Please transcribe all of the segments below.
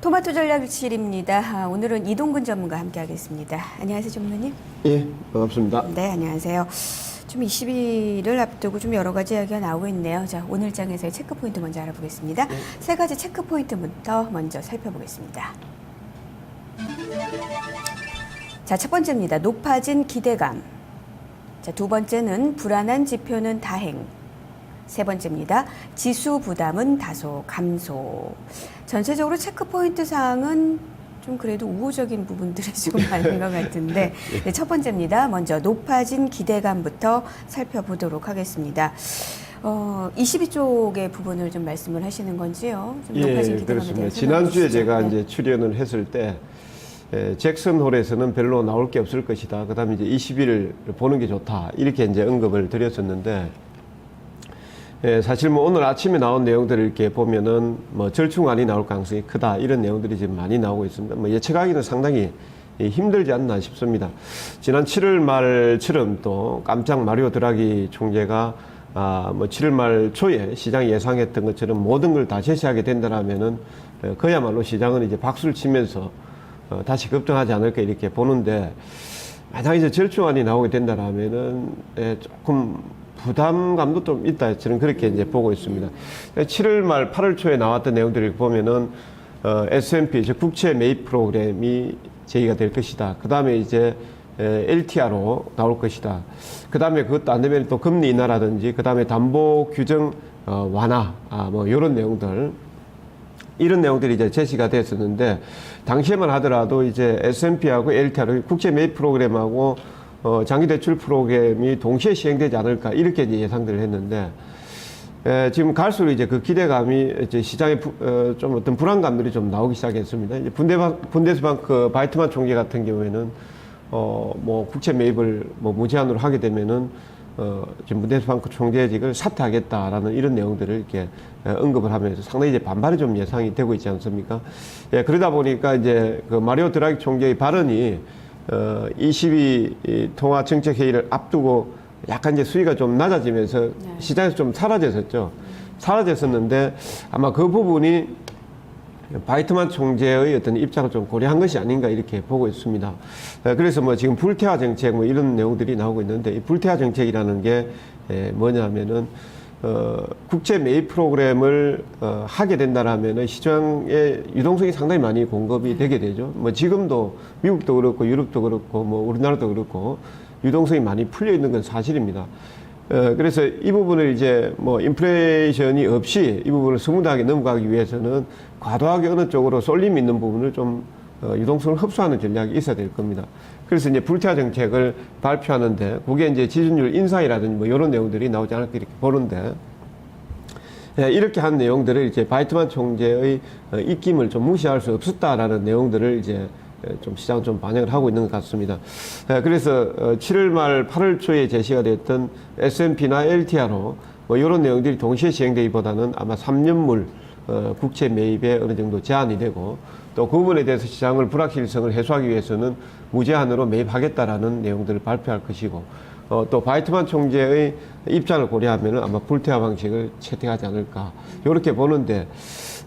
토마토 전략실입니다. 오늘은 이동근 전문가 함께하겠습니다. 안녕하세요, 전문가님. 예, 반갑습니다. 네, 안녕하세요. 좀 20일을 앞두고 좀 여러 가지 이야기가 나오고 있네요. 자, 오늘 장에서의 체크 포인트 먼저 알아보겠습니다. 세 가지 체크 포인트부터 먼저 살펴보겠습니다. 자, 첫 번째입니다. 높아진 기대감. 자, 두 번째는 불안한 지표는 다행. 세 번째입니다. 지수 부담은 다소 감소. 전체적으로 체크포인트 사항은 좀 그래도 우호적인 부분들이 좀 많은 것 같은데 네, 첫 번째입니다. 먼저 높아진 기대감부터 살펴보도록 하겠습니다. 22쪽의 부분을 좀 말씀을 하시는 건지요? 좀 높아진 기대감에 그렇습니다. 대해서 지난주에 제가 네. 이제 출연을 했을 때 잭슨홀에서는 별로 나올 게 없을 것이다. 그다음에 이제 20일을 보는 게 좋다. 이렇게 이제 언급을 드렸었는데 사실 뭐 오늘 아침에 나온 내용들을 이렇게 보면은 뭐 절충안이 나올 가능성이 크다 이런 내용들이 지금 많이 나오고 있습니다. 뭐 예측하기는 상당히 힘들지 않나 싶습니다. 지난 7월 말처럼 또 깜짝 마리오 드라기 총재가 뭐 7월 말 초에 시장이 예상했던 것처럼 모든 걸 다 제시하게 된다라면은 그야말로 시장은 이제 박수를 치면서 다시 급등하지 않을까 이렇게 보는데 만약 이제 절충안이 나오게 된다라면은 조금 부담감도 좀 있다. 저는 그렇게 이제 보고 있습니다. 7월 말 8월 초에 나왔던 내용들을 보면은 S&P, 즉 국채 매입 프로그램이 제기가 될 것이다. 그 다음에 이제 LTR로 나올 것이다. 그 다음에 그것도 안 되면 또 금리 인하라든지, 그 다음에 담보 규정 완화, 뭐 이런 내용들. 이런 내용들이 이제 제시가 됐었는데, 당시에만 하더라도 이제 S&P하고 LTR, 국채 매입 프로그램하고 장기 대출 프로그램이 동시에 시행되지 않을까 이렇게 이제 예상들을 했는데 지금 갈수록 이제 그 기대감이 이제 시장에 좀 어떤 불안감들이 좀 나오기 시작했습니다. 이제 분데스방크 바이트만 총재 같은 경우에는 뭐 국채 매입을 뭐 무제한으로 하게 되면은 지금 분데스방크 총재직을 사퇴하겠다라는 이런 내용들을 이렇게 언급을 하면서 상당히 이제 반발이 좀 예상이 되고 있지 않습니까? 예, 그러다 보니까 이제 그 마리오 드라기 총재의 발언이 22 통화 정책 회의를 앞두고 약간 이제 수위가 좀 낮아지면서 시장에서 좀 사라졌었죠. 사라졌었는데 아마 그 부분이 바이트만 총재의 어떤 입장을 좀 고려한 것이 아닌가 이렇게 보고 있습니다. 그래서 뭐 지금 불태화 정책 뭐 이런 내용들이 나오고 있는데 이 불태화 정책이라는 게 뭐냐면은 국채 매입 프로그램을 하게 된다라면 시장에 유동성이 상당히 많이 공급이 되게 되죠. 뭐 지금도 미국도 그렇고 유럽도 그렇고 뭐 우리나라도 그렇고 유동성이 많이 풀려 있는 건 사실입니다. 그래서 이 부분을 이제 뭐 인플레이션이 없이 이 부분을 스무드하게 넘어가기 위해서는 과도하게 어느 쪽으로 쏠림 있는 부분을 좀 유동성을 흡수하는 전략이 있어야 될 겁니다. 그래서 이제 불태화 정책을 발표하는데 그게 이제 지준율 인상이라든지 뭐 이런 내용들이 나오지 않을까 이렇게 보는데 이렇게 한 내용들을 이제 바이트만 총재의 입김을 좀 무시할 수 없었다라는 내용들을 이제 좀 시장 좀 반영을 하고 있는 것 같습니다. 그래서 7월 말 8월 초에 제시가 됐던 S&P나 LTR로 뭐 이런 내용들이 동시에 시행되기보다는 아마 3년물 국채 매입에 어느 정도 제한이 되고 또 그 부분에 대해서 시장을 불확실성을 해소하기 위해서는 무제한으로 매입하겠다라는 내용들을 발표할 것이고 또 바이트만 총재의 입장을 고려하면 아마 불태화 방식을 채택하지 않을까 이렇게 보는데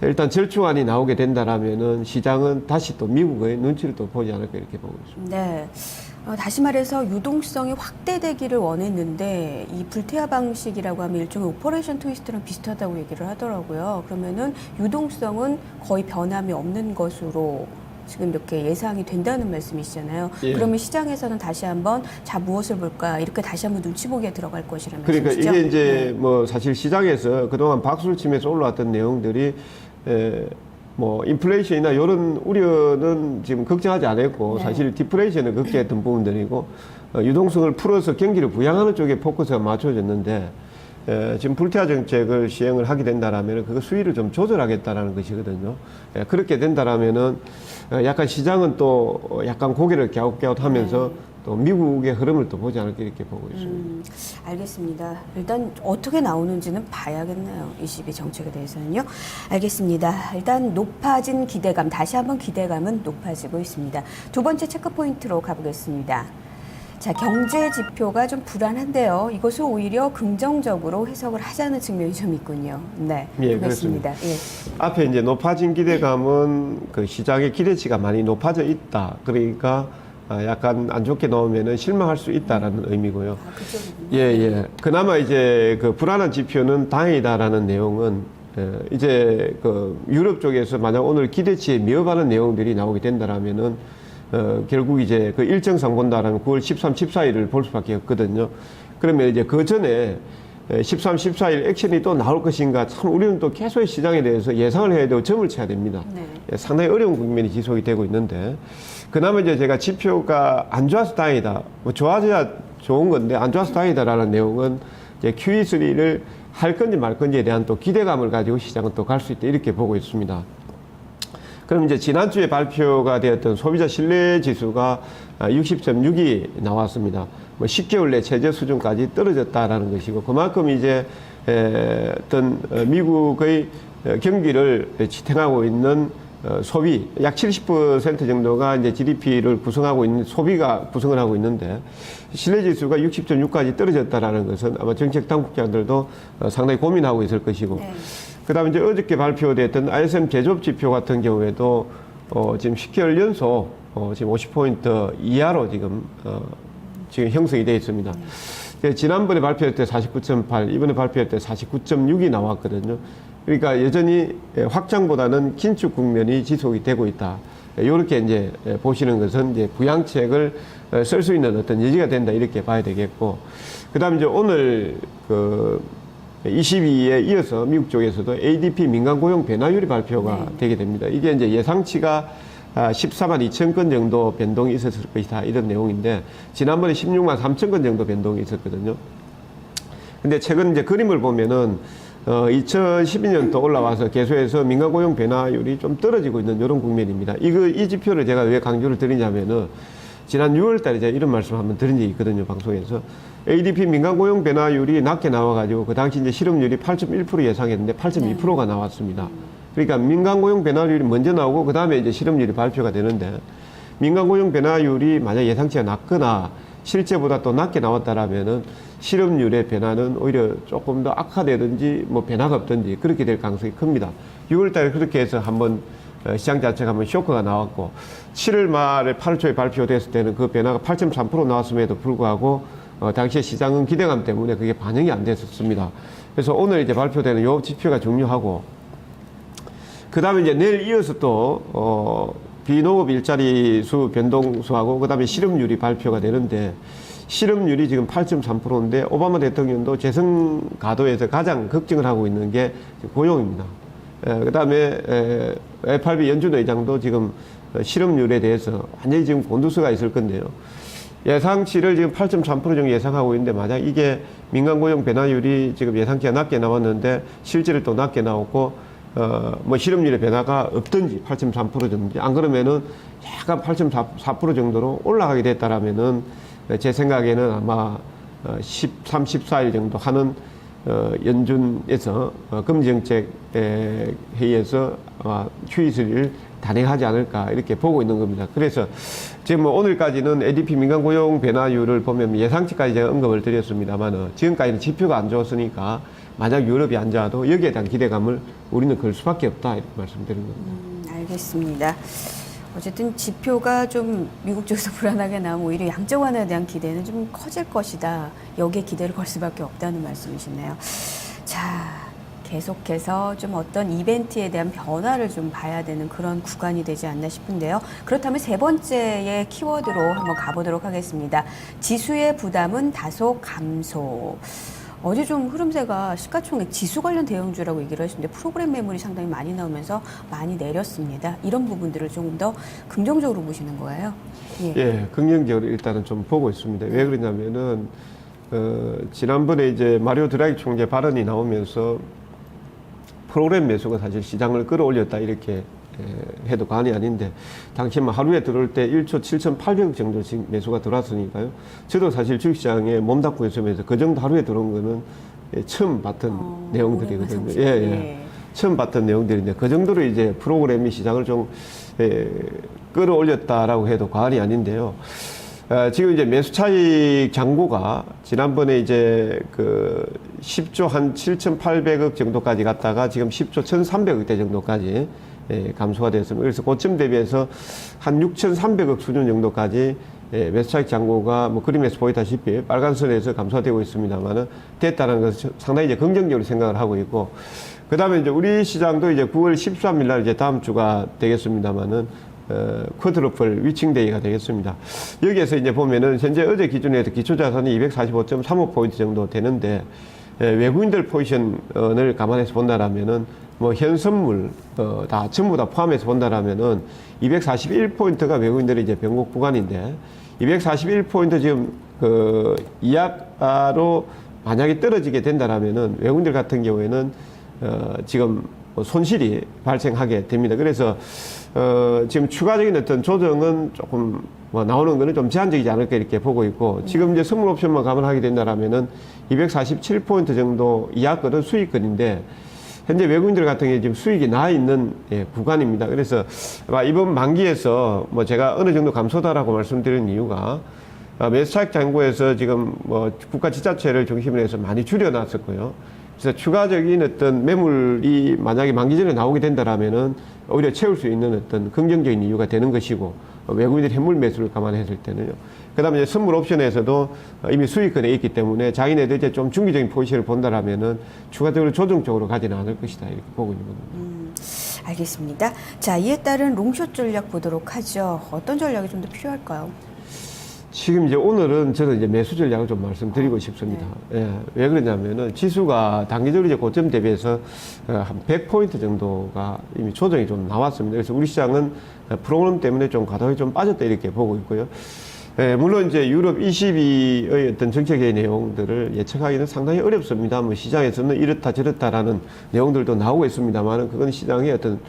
일단 절충안이 나오게 된다라면은 시장은 다시 또 미국의 눈치를 또 보지 않을까 이렇게 보고 있습니다. 네. 다시 말해서 유동성이 확대되기를 원했는데 이 불태화 방식이라고 하면 일종의 오퍼레이션 트위스트랑 비슷하다고 얘기를 하더라고요. 그러면은 유동성은 거의 변함이 없는 것으로 지금 이렇게 예상이 된다는 말씀이시잖아요. 예. 그러면 시장에서는 다시 한번 자 무엇을 볼까 이렇게 다시 한번 눈치 보기에 들어갈 것이라는 그러니까 말씀이시죠? 이게 이제 네. 뭐 사실 시장에서 그동안 박수를 치면서 올라왔던 내용들이 뭐 인플레이션이나 이런 우려는 지금 걱정하지 않았고 사실 디플레이션을 걱정했던 부분들이고 유동성을 풀어서 경기를 부양하는 쪽에 포커스가 맞춰졌는데 지금 불태화 정책을 시행을 하게 된다라면 그 수위를 좀 조절하겠다라는 것이거든요. 그렇게 된다라면은 약간 시장은 또 약간 고개를 갸웃갸웃하면서 또 미국의 흐름을 또 보지 않을까 이렇게 보고 있습니다. 알겠습니다. 일단 어떻게 나오는지는 봐야겠네요. 22 정책에 대해서는요. 알겠습니다. 일단 높아진 기대감, 다시 한번 기대감은 높아지고 있습니다. 두 번째 체크 포인트로 가보겠습니다. 자, 경제 지표가 좀 불안한데요. 이것을 오히려 긍정적으로 해석을 하자는 측면이 좀 있군요. 네, 예, 그렇습니다. 예. 앞에 이제 높아진 기대감은 그 시장의 기대치가 많이 높아져 있다. 그러니까 약간 안 좋게 나오면은 실망할 수 있다라는 의미고요. 아, 그쪽이군요. 예, 예. 그나마 이제 그 불안한 지표는 다행이다라는 내용은 이제 그 유럽 쪽에서 만약 오늘 기대치에 미흡하는 내용들이 나오게 된다라면은 결국 이제 그 일정상 본다라면 9월 13, 14일을 볼 수밖에 없거든요. 그러면 이제 그 전에 13, 14일 액션이 또 나올 것인가 참 우리는 또 계속 시장에 대해서 예상을 해야 되고 점을 쳐야 됩니다. 네. 상당히 어려운 국면이 지속이 되고 있는데 그나마 이제 제가 지표가 안 좋아서 다행이다. 뭐 좋아져야 좋은 건데 안 좋아서 다행이다라는 내용은 이제 QE3를 할 건지 말 건지에 대한 또 기대감을 가지고 시장은 또 갈 수 있다 이렇게 보고 있습니다. 그럼 이제 지난주에 발표가 되었던 소비자 신뢰 지수가 60.6이 나왔습니다. 뭐 10개월 내 최저 수준까지 떨어졌다라는 것이고 그만큼 이제 어떤 미국의 경기를 지탱하고 있는 소비 약 70% 정도가 이제 GDP를 구성하고 있는 소비가 구성을 하고 있는데 신뢰 지수가 60.6까지 떨어졌다라는 것은 아마 정책 당국자들도 상당히 고민하고 있을 것이고 네. 그다음에 이제 어저께 발표됐던 ISM 제조업 지표 같은 경우에도 지금 10개월 연속 지금 50포인트 이하로 지금 형성이 되어 있습니다. 지난번에 발표할 때 49.8, 이번에 발표할 때 49.6이 나왔거든요. 그러니까 여전히 확장보다는 긴축 국면이 지속이 되고 있다. 이렇게 이제 보시는 것은 이제 부양책을 쓸 수 있는 어떤 여지가 된다 이렇게 봐야 되겠고, 그다음에 이제 오늘 그 22에 이어서 미국 쪽에서도 ADP 민간 고용 변화율이 발표가 되게 됩니다. 이게 이제 예상치가 14만 2천 건 정도 변동이 있었을 것이다 이런 내용인데 지난번에 16만 3천 건 정도 변동이 있었거든요. 근데 최근 이제 그림을 보면은 2012년도 올라와서 계속해서 민간 고용 변화율이 좀 떨어지고 있는 이런 국면입니다. 이 지표를 제가 왜 강조를 드리냐면은 지난 6월 달에 제가 이런 말씀 한번 드린 적이 있거든요, 방송에서. ADP 민간 고용 변화율이 낮게 나와가지고 그 당시 이제 실업률이 8.1% 예상했는데 8.2%가 나왔습니다. 그러니까 민간 고용 변화율이 먼저 나오고 그 다음에 이제 실업률이 발표가 되는데 민간 고용 변화율이 만약 예상치가 낮거나 실제보다 또 낮게 나왔다라면은 실업률의 변화는 오히려 조금 더 악화되든지 뭐 변화가 없든지 그렇게 될 가능성이 큽니다. 6월 달에 그렇게 해서 한번 시장 자체가 한번 쇼크가 나왔고 7월 말에 8월 초에 발표됐을 때는 그 변화가 8.3% 나왔음에도 불구하고 당시에 시장은 기대감 때문에 그게 반영이 안 됐었습니다. 그래서 오늘 이제 발표되는 요 지표가 중요하고 그 다음에 이제 내일 이어서 또 비농업 일자리 수 변동수하고 그 다음에 실업률이 발표가 되는데 실업률이 지금 8.3%인데 오바마 대통령도 재선 가도에서 가장 걱정을 하고 있는 게 고용입니다. 그 다음에 FRB 연준 의장도 지금 실업률에 대해서 완전히 지금 곤두서가 있을 건데요. 예상치를 지금 8.3% 정도 예상하고 있는데 만약 이게 민간 고용 변화율이 지금 예상치가 낮게 나왔는데 실제로 또 낮게 나왔고 뭐 실업률의 변화가 없든지 8.3% 정도 안 그러면은 약간 8.4% 정도로 올라가게 됐다라면은 제 생각에는 아마 13, 14일 정도 하는 연준에서 금리정책 회의에서 QE3를 단행하지 않을까 이렇게 보고 있는 겁니다. 그래서 지금 뭐 오늘까지는 ADP 민간 고용 변화율을 보면 예상치까지 제가 언급을 드렸습니다만 지금까지는 지표가 안 좋았으니까 만약 유럽이 안 좋아도 여기에 대한 기대감을 우리는 걸 수밖에 없다 이렇게 말씀드리는 겁니다. 알겠습니다. 어쨌든 지표가 좀 미국 쪽에서 불안하게 나오면 오히려 양적 완화에 대한 기대는 좀 커질 것이다. 여기에 기대를 걸 수밖에 없다는 말씀이시네요. 자, 계속해서 좀 어떤 이벤트에 대한 변화를 좀 봐야 되는 그런 구간이 되지 않나 싶은데요. 그렇다면 세 번째의 키워드로 한번 가보도록 하겠습니다. 지수의 부담은 다소 감소. 어제 좀 흐름세가 시가총액 지수 관련 대형주라고 얘기를 하시는데 프로그램 매물이 상당히 많이 나오면서 많이 내렸습니다. 이런 부분들을 조금 더 긍정적으로 보시는 거예요? 예, 긍정적으로 일단은 좀 보고 있습니다. 왜 그러냐면은 지난번에 이제 마리오 드라기 총재 발언이 나오면서 프로그램 매수가 사실 시장을 끌어올렸다 이렇게 해도 과언이 아닌데 당시 하루에 들어올 때 1초 7,800억 정도씩 매수가 들어왔으니까요. 저도 사실 주식시장에 몸담고 있으면서 그 정도 하루에 들어온 거는 처음 봤던 내용들이거든요. 예. 처음 봤던 내용들인데 그 정도로 이제 프로그램이 시장을 좀 끌어올렸다라고 해도 과언이 아닌데요. 지금 이제 매수 차익 잔고가 지난번에 이제 그 10조 한 7,800억 정도까지 갔다가 지금 10조 1,300억대 정도까지 감소가 됐습니다. 그래서 고점 대비해서 한 6,300억 수준 정도까지 매수 차익 잔고가 뭐 그림에서 보이다시피 빨간 선에서 감소되고 있습니다만은 됐다는 것은 상당히 이제 긍정적으로 생각을 하고 있고, 그 다음에 이제 우리 시장도 이제 9월 13일 날 이제 다음 주가 되겠습니다만은 쿼드러플 위칭데이가 되겠습니다. 여기에서 이제 보면은 현재 어제 기준에서 기초자산이 245.35포인트 정도 되는데, 외국인들 포지션을 감안해서 본다라면은 뭐 현 선물 다 전부 다 포함해서 본다라면은 241포인트가 외국인들의 이제 변곡 구간인데, 241포인트 지금 그 이하로 만약에 떨어지게 된다라면은 외국인들 같은 경우에는 지금 손실이 발생하게 됩니다. 그래서 지금 추가적인 어떤 조정은 조금 뭐 나오는 거는 좀 제한적이지 않을까 이렇게 보고 있고, 지금 이제 선물 옵션만 감안하게 된다라면은 247포인트 정도 이하거든 수익권인데, 현재 외국인들 같은 경우에 지금 수익이 나 있는 구간입니다. 그래서 이번 만기에서 뭐 제가 어느 정도 감소다라고 말씀드리는 이유가, 매수 차익 잔고에서 지금 뭐 국가 지자체를 중심으로 해서 많이 줄여놨었고요. 그래서 추가적인 어떤 매물이 만약에 만기 전에 나오게 된다라면은 오히려 채울 수 있는 어떤 긍정적인 이유가 되는 것이고, 외국인들이 현물 매수를 감안했을 때는요. 그 다음에 이제 선물 옵션에서도 이미 수익권에 있기 때문에 자기네들 이제 좀 중기적인 포지션을 본다라면은 추가적으로 조정적으로 가지는 않을 것이다 이렇게 보고 있는 겁니다. 알겠습니다. 자, 이에 따른 롱숏 전략 보도록 하죠. 어떤 전략이 좀 더 필요할까요? 지금 이제 오늘은 저는 이제 매수 전략을 좀 말씀드리고 싶습니다. 예, 왜 그러냐면은 지수가 단기적으로 이제 고점 대비해서 한 100포인트 정도가 이미 조정이 좀 나왔습니다. 그래서 우리 시장은 프로그램 때문에 좀 가동이 좀 빠졌다 이렇게 보고 있고요. 예, 물론 이제 유럽 22의 어떤 정책의 내용들을 예측하기는 상당히 어렵습니다. 뭐 시장에서는 이렇다 저렇다라는 내용들도 나오고 있습니다만은 그건 시장의 어떤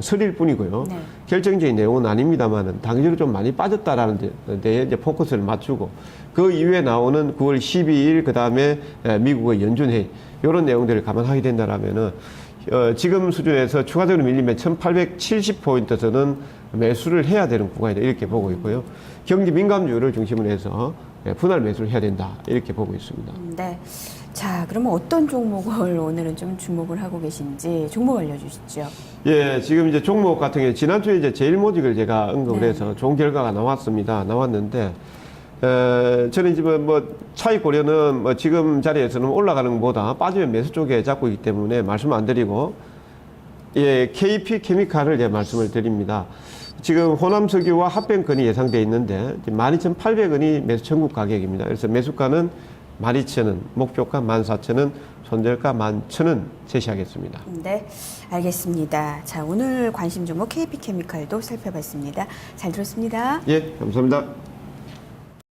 설일 뿐이고요. 네. 결정적인 내용은 아닙니다만은 단기적으로 좀 많이 빠졌다라는 데에 이제 포커스를 맞추고, 그 이후에 나오는 9월 12일 그 다음에 미국의 연준회의 이런 내용들을 감안하게 된다라면은 지금 수준에서 추가적으로 밀리면 1870포인트에서는 매수를 해야 되는 구간이다 이렇게 보고 있고요. 경기 민감주를 중심으로 해서 분할 매수를 해야 된다 이렇게 보고 있습니다. 네. 자, 그러면 어떤 종목을 오늘은 좀 주목을 하고 계신지 종목 알려주시죠. 예, 지금 이제 종목 같은 경우 지난주에 이제 제일모직을 제가 언급을 해서 좋은 결과가 나왔는데, 저는 이제 뭐 차익 고려는 뭐 지금 자리에서는 올라가는 것보다 빠지면 매수 쪽에 잡고 있기 때문에 말씀 안 드리고, 예, KP 케미칼을 제가 말씀을 드립니다. 지금 호남석유와 합병건이 예상되어 있는데 12,800원이 매수 청구 가격입니다. 그래서 매수가는 12,000원, 목표가 14,000원, 손절가 11,000원 제시하겠습니다. 네, 알겠습니다. 자, 오늘 관심 종목 KP케미칼도 살펴봤습니다. 잘 들었습니다. 예, 감사합니다.